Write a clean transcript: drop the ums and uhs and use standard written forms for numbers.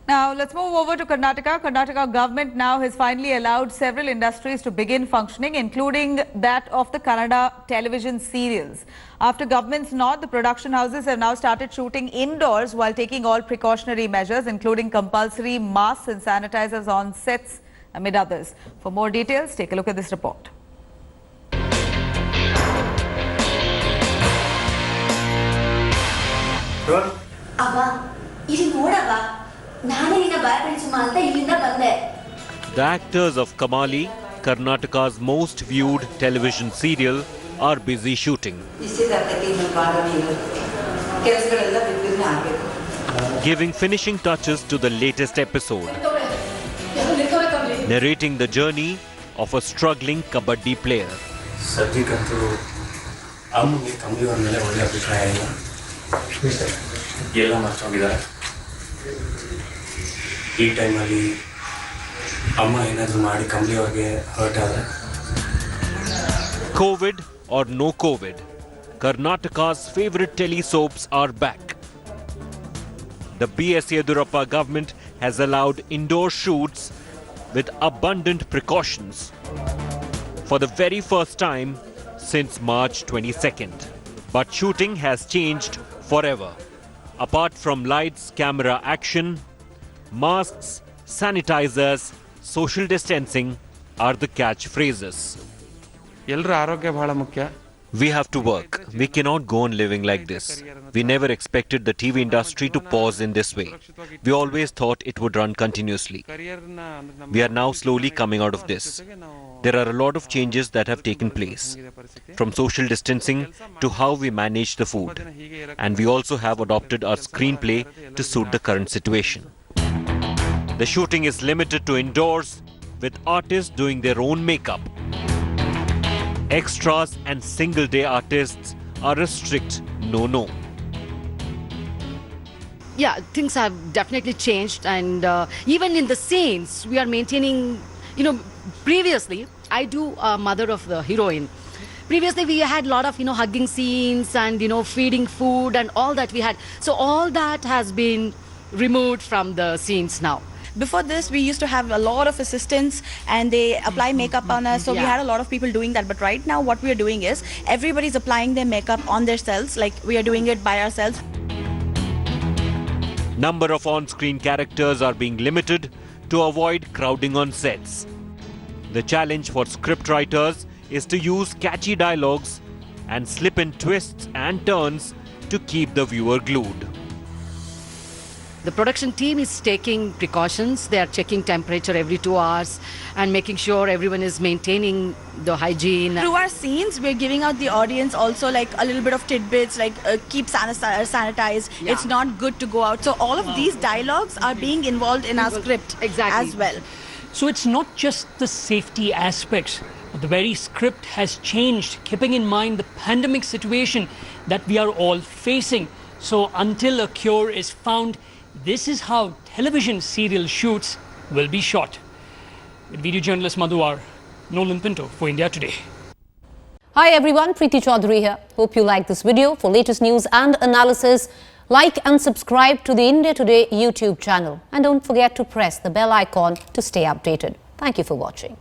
Now, let's move over to Karnataka. Karnataka government now has finally allowed several industries to begin functioning, including that of the Kannada television serials. After government's nod, the production houses have now started shooting indoors while taking all precautionary measures, including compulsory masks and sanitizers on sets, amid others. For more details, take a look at this report. Abba, this Abba. The actors of Kamali, Karnataka's most viewed television serial, are busy shooting. Giving finishing touches to the latest episode. Narrating the journey of a struggling kabaddi player. COVID or no COVID, Karnataka's favorite tele-soaps are back. The B.S. Yedurappa government has allowed indoor shoots with abundant precautions for the very first time since March 22nd. But shooting has changed forever. Apart from lights, camera action, masks, sanitizers, social distancing are the catchphrases. We have to work. We cannot go on living like this. We never expected the TV industry to pause in this way. We always thought it would run continuously. We are now slowly coming out of this. There are a lot of changes that have taken place, from social distancing to how we manage the food. And we also have adopted our screenplay to suit the current situation. The shooting is limited to indoors, with artists doing their own makeup. Extras and single-day artists are a strict no-no. Yeah, things have definitely changed, and even in the scenes, we are maintaining, previously, I do mother of the heroine. Previously, we had a lot of, hugging scenes and, feeding food and all that we had. So all that has been removed from the scenes now. Before this, we used to have a lot of assistants and they apply makeup on us. So we had a lot of people doing that. But right now, what we are doing is everybody's applying their makeup on themselves. Like we are doing it by ourselves. Number of on-screen characters are being limited to avoid crowding on sets. The challenge for scriptwriters is to use catchy dialogues and slip in twists and turns to keep the viewer glued. The production team is taking precautions. They are checking temperature every 2 hours and making sure everyone is maintaining the hygiene. Through our scenes, we're giving out the audience also like a little bit of tidbits, like keep sanitized. Yeah. It's not good to go out. So all of these dialogues are being involved in our script as well. So it's not just the safety aspects, but the very script has changed, keeping in mind the pandemic situation that we are all facing. So until a cure is found, this is how television serial shoots will be shot. With video journalist Madhuwar, Nolan Pinto for India Today. Hi everyone, Preeti Chaudhary here. Hope you like this video. For latest news and analysis, like and subscribe to the India Today YouTube channel. And don't forget to press the bell icon to stay updated. Thank you for watching.